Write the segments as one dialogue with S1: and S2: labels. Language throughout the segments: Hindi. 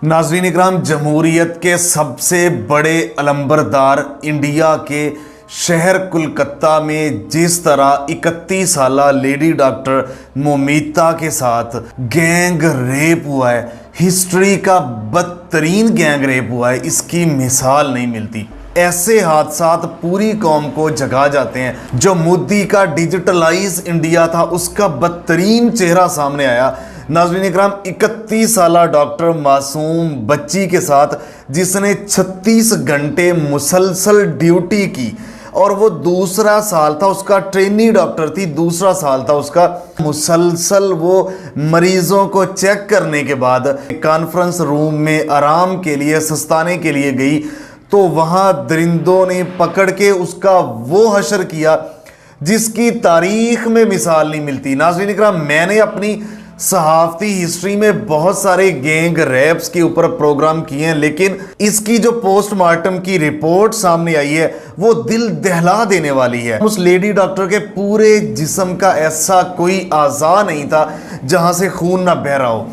S1: नाज़रीन इकराम, जमहूरियत के सबसे बड़े अलंबरदार इंडिया के शहर कोलकाता में जिस तरह 31 साला लेडी डॉक्टर मोमिता के साथ गैंग रेप हुआ है, हिस्ट्री का बदतरीन गैंग रेप हुआ है, इसकी मिसाल नहीं मिलती। ऐसे हादसात पूरी कौम को जगा जाते हैं। जो मोदी का डिजिटलाइज इंडिया था उसका बदतरीन चेहरा सामने आया। नाज़रीन इकराम, 31 साला डॉक्टर मासूम बच्ची के साथ जिसने 36 घंटे मुसलसल ड्यूटी की और वो दूसरा साल था उसका, ट्रेनी डॉक्टर थी, दूसरा साल था उसका, मुसलसल वो मरीजों को चेक करने के बाद कॉन्फ्रेंस रूम में आराम के लिए सस्ताने के लिए गई तो वहाँ दरिंदों ने पकड़ के उसका वो हशर किया जिसकी तारीख में मिसाल नहीं मिलती। नाज़रीन इकराम, मैंने अपनी सहाफ़ती हिस्ट्री में बहुत सारे गैंग रैप्स के ऊपर प्रोग्राम किए हैं, लेकिन इसकी जो पोस्टमार्टम की रिपोर्ट सामने आई है वो दिल दहला देने वाली है। उस लेडी डॉक्टर के पूरे जिस्म का ऐसा कोई आज़ा नहीं था जहां से खून ना बह रहा हो।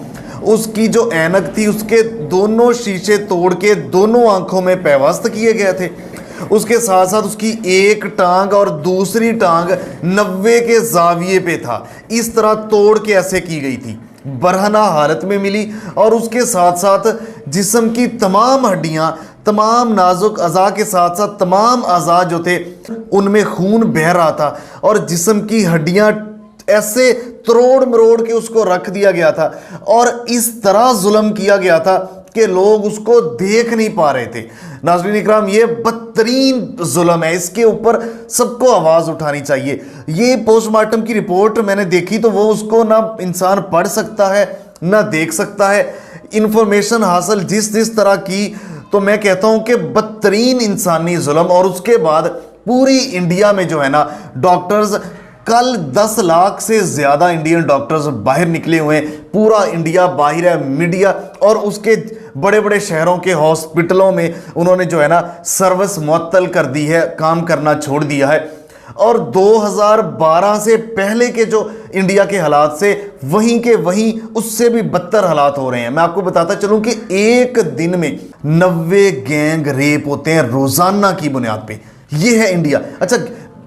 S1: उसकी जो ऐनक थी उसके दोनों शीशे तोड़ के दोनों आंखों में पेवस्त किए गए थे। उसके साथ साथ उसकी एक टांग और दूसरी टांग 90 के जाविये पे था, इस तरह तोड़ के ऐसे की गई थी, बरहना हालत में मिली। और उसके साथ साथ जिस्म की तमाम हड्डियां, तमाम नाजुक अज़ा के साथ साथ तमाम अज़ा जो थे उनमें खून बह रहा था और जिस्म की हड्डियां ऐसे तरोड़ मरोड़ के उसको रख दिया गया था और इस तरह जुल्म किया गया था कि लोग उसको देख नहीं पा रहे थे। नाज़रीन इकराम, ये बदतरीन जुल्म है, इसके ऊपर सबको आवाज़ उठानी चाहिए। ये पोस्टमार्टम की रिपोर्ट मैंने देखी तो वो उसको ना इंसान पढ़ सकता है ना देख सकता है। इंफॉर्मेशन हासिल जिस तरह की, तो मैं कहता हूँ कि बदतरीन इंसानी जुल्म। और उसके बाद पूरी इंडिया में जो है ना डॉक्टर्स, कल 10 लाख से ज़्यादा इंडियन डॉक्टर्स बाहर निकले हुए हैं। पूरा इंडिया बाहर है, मीडिया और उसके बड़े बड़े शहरों के हॉस्पिटलों में उन्होंने जो है ना सर्विस मुअत्तल कर दी है, काम करना छोड़ दिया है। और 2012 से पहले के जो इंडिया के हालात से वहीं के वहीं उससे भी बदतर हालात हो रहे हैं। मैं आपको बताता चलूं कि एक दिन में 90 गैंग रेप होते हैं रोजाना की बुनियाद पे। ये है इंडिया। अच्छा,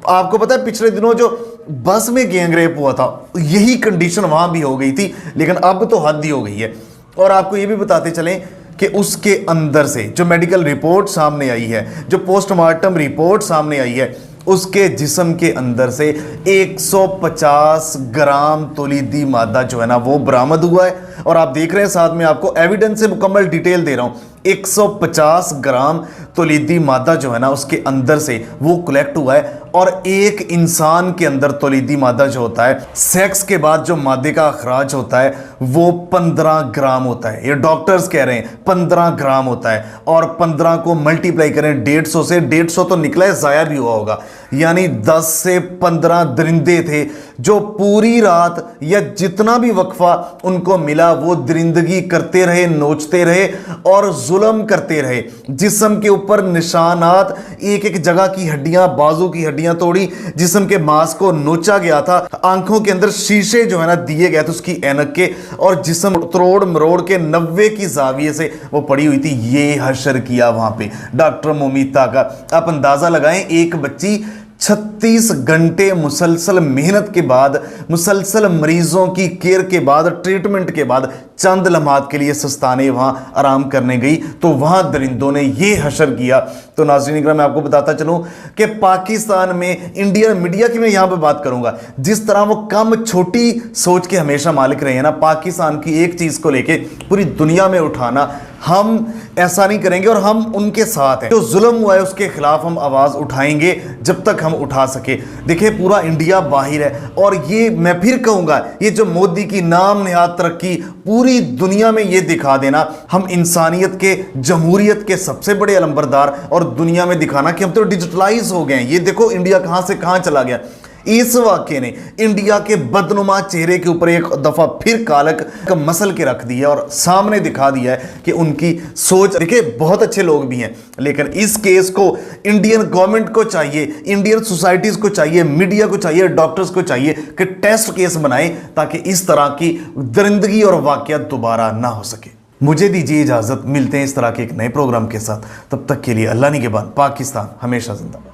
S1: आपको पता है पिछले दिनों जो बस में गैंग रेप हुआ था, यही कंडीशन वहां भी हो गई थी, लेकिन अब तो हद ही हो गई है। और आपको ये भी बताते चलें कि उसके अंदर से जो मेडिकल रिपोर्ट सामने आई है, जो पोस्टमार्टम रिपोर्ट सामने आई है, उसके जिस्म के अंदर से 150 ग्राम तौलीदी मादा जो है ना वो बरामद हुआ है। और आप देख रहे हैं साथ में आपको एविडेंस से मुकम्मल डिटेल दे रहा हूं। 150 ग्राम तौलीदी मादा जो है ना उसके अंदर से वो कलेक्ट हुआ है। और एक इंसान के अंदर तौलीदी मादा जो होता है, सेक्स के बाद जो मादे का अखराज होता है वो 15 ग्राम होता है। ये डॉक्टर्स कह रहे हैं 15 ग्राम होता है। और 15 को मल्टीप्लाई करें 150 से, 150 तो निकला है, ज़ाया भी हुआ होगा, यानी 10 से 15 दरिंदे थे जो पूरी रात या जितना भी वक्फा उनको मिला वो दरिंदगी करते रहे, नोचते रहे और जुल्म करते रहे। जिस्म के ऊपर निशानात, एक एक जगह की हड्डियां, बाजू की हड्डियां तोड़ी, जिस्म के मांस को नोचा गया था, आंखों के अंदर शीशे जो है ना दिए गए थे उसकी ऐनक के, और जिस्म तोड़ मरोड़ के 90 की जाविये से वो पड़ी हुई थी। ये हशर किया वहां पे डॉक्टर मोमिता का। आप अंदाजा लगाएं, एक बच्ची 36 घंटे मुसलसल मेहनत के बाद, मुसलसल मरीजों की केयर के बाद, ट्रीटमेंट के बाद चंद लम्हात के लिए सस्ताने वहां आराम करने गई तो वहां दरिंदों ने ये हशर किया। तो नाज़रीन इकराम, मैं आपको बताता चलूं कि पाकिस्तान में इंडियन मीडिया की मैं यहां पे बात करूंगा, जिस तरह वो कम छोटी सोच के हमेशा मालिक रहे हैं ना, पाकिस्तान की एक चीज को लेके पूरी दुनिया में उठाना, हम ऐसा नहीं करेंगे और हम उनके साथ हैं। जो जुल्म हुआ है उसके खिलाफ हम आवाज उठाएंगे जब तक हम उठा सके। देखिए, पूरा इंडिया बाहर है और ये मैं फिर कहूंगा, ये जो मोदी की नाम निहाद तरक्की पूरी दुनिया में ये दिखा देना, हम इंसानियत के, जमहूरियत के सबसे बड़े अलंबरदार, और दुनिया में दिखाना कि हम तो डिजिटलाइज हो गए हैं। ये देखो इंडिया कहां से कहां चला गया। इस वाक्य ने इंडिया के बदनुमा चेहरे के ऊपर एक दफा फिर कालक मसल के रख दिया और सामने दिखा दिया है कि उनकी सोच, देखिए बहुत अच्छे लोग भी हैं, लेकिन इस केस को इंडियन गवर्नमेंट को चाहिए, इंडियन सोसाइटीज को चाहिए, मीडिया को चाहिए, डॉक्टर्स को चाहिए कि टेस्ट केस बनाएं ताकि इस तरह की दरिंदगी और वाकया दोबारा ना हो सके। मुझे दीजिए इजाज़त, मिलते हैं इस तरह के एक नए प्रोग्राम के साथ। तब तक के लिए अल्लाह निगहबान, पाकिस्तान हमेशा जिंदाबाद।